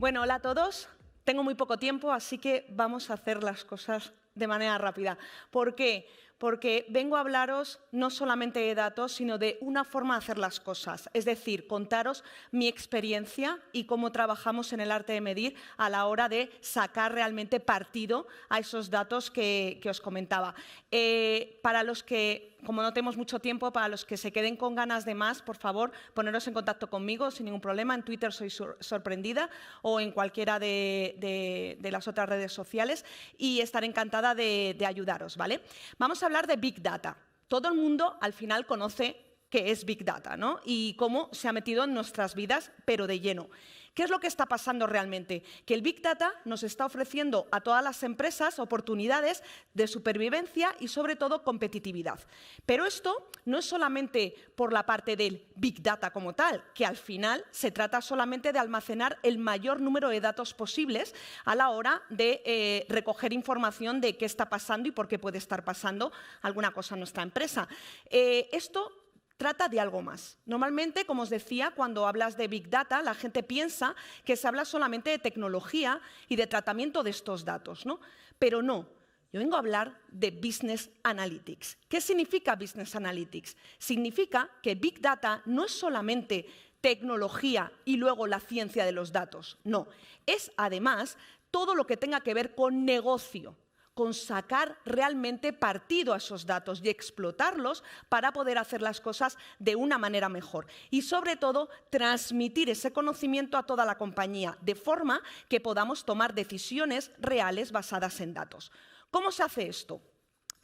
Bueno, hola a todos. Tengo muy poco tiempo, así que vamos a hacer las cosas de manera rápida. ¿Por qué? Porque vengo a hablaros no solamente de datos, sino de una forma de hacer las cosas. Es decir, contaros mi experiencia y cómo trabajamos en el arte de medir a la hora de sacar realmente partido a esos datos que os comentaba. Para los que, como no tenemos mucho tiempo, para los que se queden con ganas de más, por favor, poneros en contacto conmigo sin ningún problema. En Twitter soy sorprendida o en cualquiera de las otras redes sociales y estaré encantada de ayudaros, ¿vale? Vamos a hablar de Big Data. Todo el mundo al final conoce qué es Big Data, ¿no? Y cómo se ha metido en nuestras vidas, pero de lleno. ¿Qué es lo que está pasando realmente? Que el Big Data nos está ofreciendo a todas las empresas oportunidades de supervivencia y, sobre todo, competitividad. Pero esto no es solamente por la parte del Big Data como tal, que al final se trata solamente de almacenar el mayor número de datos posibles a la hora de recoger información de qué está pasando y por qué puede estar pasando alguna cosa en nuestra empresa. Esto trata de algo más. Normalmente, como os decía, cuando hablas de Big Data, la gente piensa que se habla solamente de tecnología y de tratamiento de estos datos, ¿no? Pero no. Yo vengo a hablar de Business Analytics. ¿Qué significa Business Analytics? Significa que Big Data no es solamente tecnología y luego la ciencia de los datos. No. Es, además, todo lo que tenga que ver con negocio, con sacar realmente partido a esos datos y explotarlos para poder hacer las cosas de una manera mejor. Y sobre todo, transmitir ese conocimiento a toda la compañía, de forma que podamos tomar decisiones reales basadas en datos. ¿Cómo se hace esto?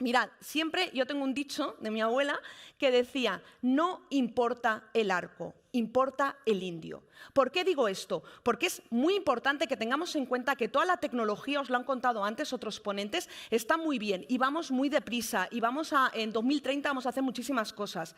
Mirad, siempre yo tengo un dicho de mi abuela que decía, no importa el arco, importa el indio. ¿Por qué digo esto? Porque es muy importante que tengamos en cuenta que toda la tecnología, os lo han contado antes otros ponentes, está muy bien y vamos muy deprisa y en 2030 vamos a hacer muchísimas cosas.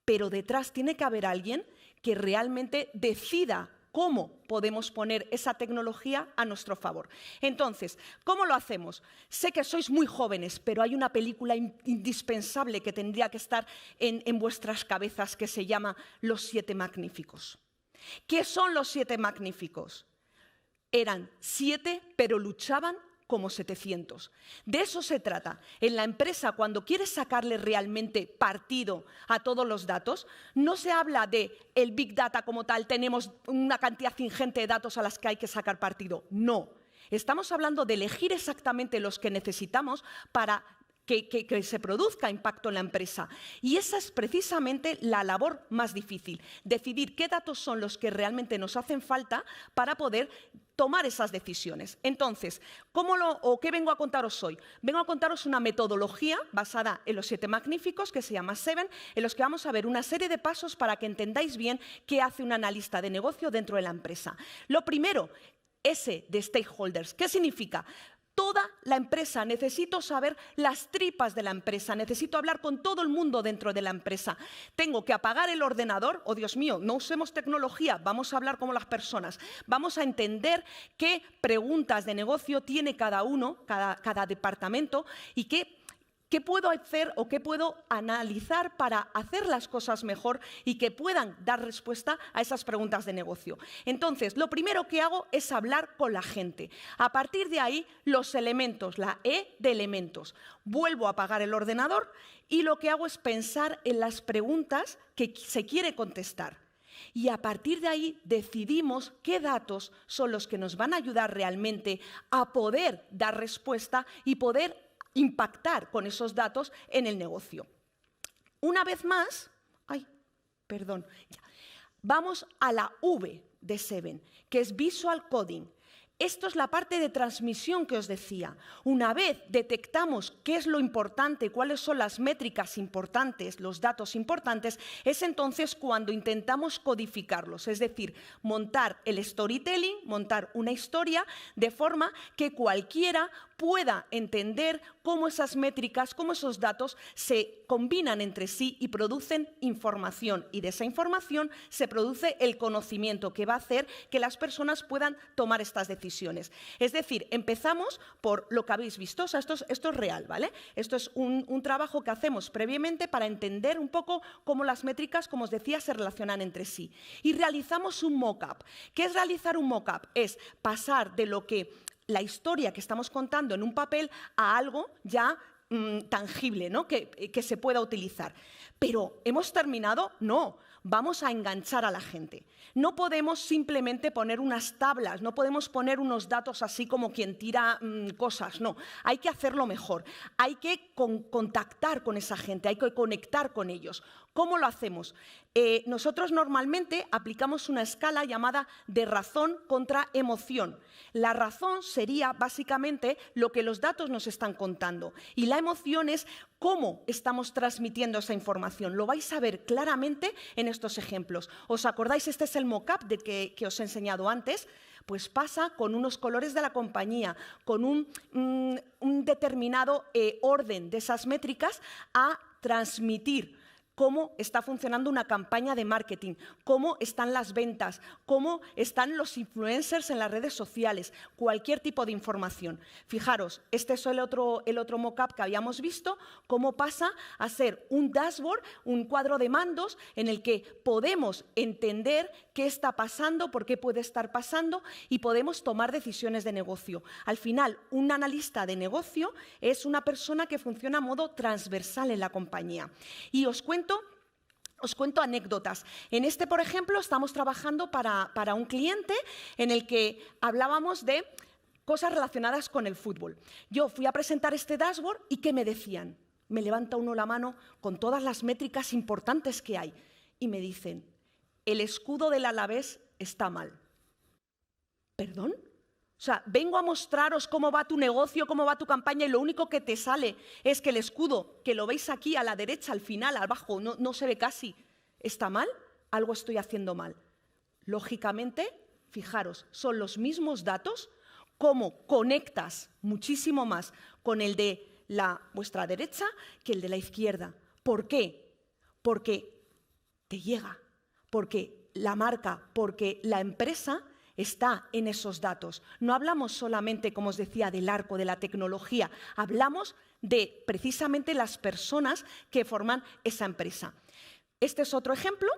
Pero detrás tiene que haber alguien que realmente decida cómo podemos poner esa tecnología a nuestro favor. Entonces, ¿cómo lo hacemos? Sé que sois muy jóvenes, pero hay una película indispensable que tendría que estar en vuestras cabezas que se llama Los Siete Magníficos. ¿Qué son los Siete Magníficos? Eran 7, pero luchaban como 700. De eso se trata. En la empresa, cuando quieres sacarle realmente partido a todos los datos, no se habla de el Big Data como tal, tenemos una cantidad ingente de datos a las que hay que sacar partido. No. Estamos hablando de elegir exactamente los que necesitamos para que se produzca impacto en la empresa. Y esa es precisamente la labor más difícil, decidir qué datos son los que realmente nos hacen falta para poder tomar esas decisiones. Entonces, ¿qué vengo a contaros hoy? Vengo a contaros una metodología basada en los 7 magníficos que se llama Seven, en los que vamos a ver una serie de pasos para que entendáis bien qué hace un analista de negocio dentro de la empresa. Lo primero, S de stakeholders. ¿Qué significa? Toda la empresa, necesito saber las tripas de la empresa, necesito hablar con todo el mundo dentro de la empresa. Tengo que apagar el ordenador, oh Dios mío, no usemos tecnología, vamos a hablar como las personas. Vamos a entender qué preguntas de negocio tiene cada uno, cada departamento y ¿qué puedo hacer o qué puedo analizar para hacer las cosas mejor y que puedan dar respuesta a esas preguntas de negocio? Entonces, lo primero que hago es hablar con la gente. A partir de ahí, los elementos, la E de elementos. Vuelvo a apagar el ordenador y lo que hago es pensar en las preguntas que se quiere contestar. Y a partir de ahí decidimos qué datos son los que nos van a ayudar realmente a poder dar respuesta y poder impactar con esos datos en el negocio. Una vez más, vamos a la V de Seven, que es Visual Coding. Esto es la parte de transmisión que os decía. Una vez detectamos qué es lo importante, cuáles son las métricas importantes, los datos importantes, es entonces cuando intentamos codificarlos, es decir, montar el storytelling, montar una historia de forma que cualquiera pueda entender cómo esas métricas, cómo esos datos se combinan entre sí y producen información. Y de esa información se produce el conocimiento que va a hacer que las personas puedan tomar estas decisiones. Es decir, empezamos por lo que habéis visto. O sea, esto es real, ¿vale? Esto es un trabajo que hacemos previamente para entender un poco cómo las métricas, como os decía, se relacionan entre sí. Y realizamos un mock-up. ¿Qué es realizar un mock-up? Es pasar de lo que la historia que estamos contando en un papel a algo ya tangible, ¿no? que se pueda utilizar. Pero, ¿hemos terminado? No. Vamos a enganchar a la gente. No podemos simplemente poner unas tablas, no podemos poner unos datos así como quien tira cosas, no. Hay que hacerlo mejor. Hay que contactar con esa gente, hay que conectar con ellos. ¿Cómo lo hacemos? Nosotros normalmente aplicamos una escala llamada de razón contra emoción. La razón sería básicamente lo que los datos nos están contando y la emoción es cómo estamos transmitiendo esa información. Lo vais a ver claramente en estos ejemplos. ¿Os acordáis? Este es el mock-up que os he enseñado antes. Pues pasa con unos colores de la compañía, con un determinado orden de esas métricas a transmitir cómo está funcionando una campaña de marketing, cómo están las ventas, cómo están los influencers en las redes sociales, cualquier tipo de información. Fijaros, este es el otro mock-up que habíamos visto, cómo pasa a ser un dashboard, un cuadro de mandos en el que podemos entender qué está pasando, por qué puede estar pasando y podemos tomar decisiones de negocio. Al final, un analista de negocio es una persona que funciona a modo transversal en la compañía. Y os cuento anécdotas. En este, por ejemplo, estamos trabajando para un cliente en el que hablábamos de cosas relacionadas con el fútbol. Yo fui a presentar este dashboard y ¿qué me decían? Me levanta uno la mano con todas las métricas importantes que hay y me dicen, el escudo del Alavés está mal. ¿Perdón? O sea, vengo a mostraros cómo va tu negocio, cómo va tu campaña y lo único que te sale es que el escudo, que lo veis aquí a la derecha, al final, abajo, no se ve casi, ¿está mal? Algo estoy haciendo mal. Lógicamente, fijaros, son los mismos datos, cómo conectas muchísimo más con el de vuestra derecha que el de la izquierda. ¿Por qué? Porque te llega, porque la marca, porque la empresa está en esos datos. No hablamos solamente, como os decía, del arco, de la tecnología, hablamos de precisamente las personas que forman esa empresa. Este es otro ejemplo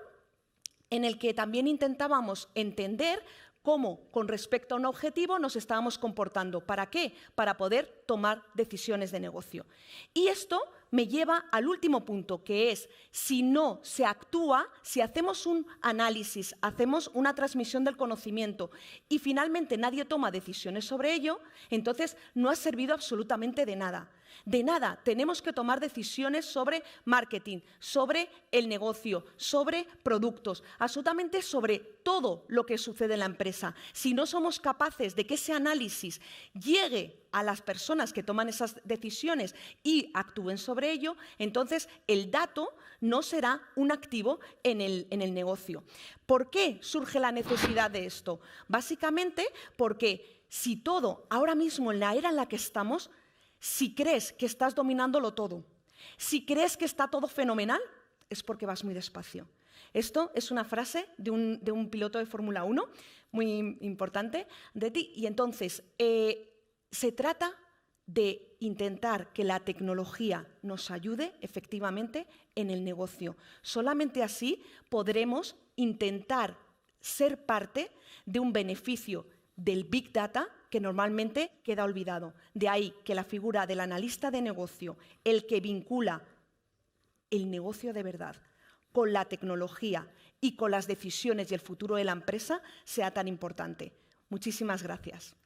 en el que también intentábamos entender cómo, con respecto a un objetivo, nos estábamos comportando. ¿Para qué? Para poder tomar decisiones de negocio. Y esto me lleva al último punto, que es, si no se actúa, si hacemos un análisis, hacemos una transmisión del conocimiento y finalmente nadie toma decisiones sobre ello, entonces no ha servido absolutamente de nada. De nada, tenemos que tomar decisiones sobre marketing, sobre el negocio, sobre productos, absolutamente sobre todo lo que sucede en la empresa. Si no somos capaces de que ese análisis llegue a las personas que toman esas decisiones y actúen sobre ello, entonces el dato no será un activo en el negocio. ¿Por qué surge la necesidad de esto? Básicamente porque si todo, ahora mismo en la era en la que estamos, si crees que estás dominándolo todo, si crees que está todo fenomenal, es porque vas muy despacio. Esto es una frase de un piloto de Fórmula 1 muy importante de ti. Y entonces, se trata de intentar que la tecnología nos ayude efectivamente en el negocio. Solamente así podremos intentar ser parte de un beneficio del Big Data que normalmente queda olvidado. De ahí que la figura del analista de negocio, el que vincula el negocio de verdad con la tecnología y con las decisiones y el futuro de la empresa, sea tan importante. Muchísimas gracias.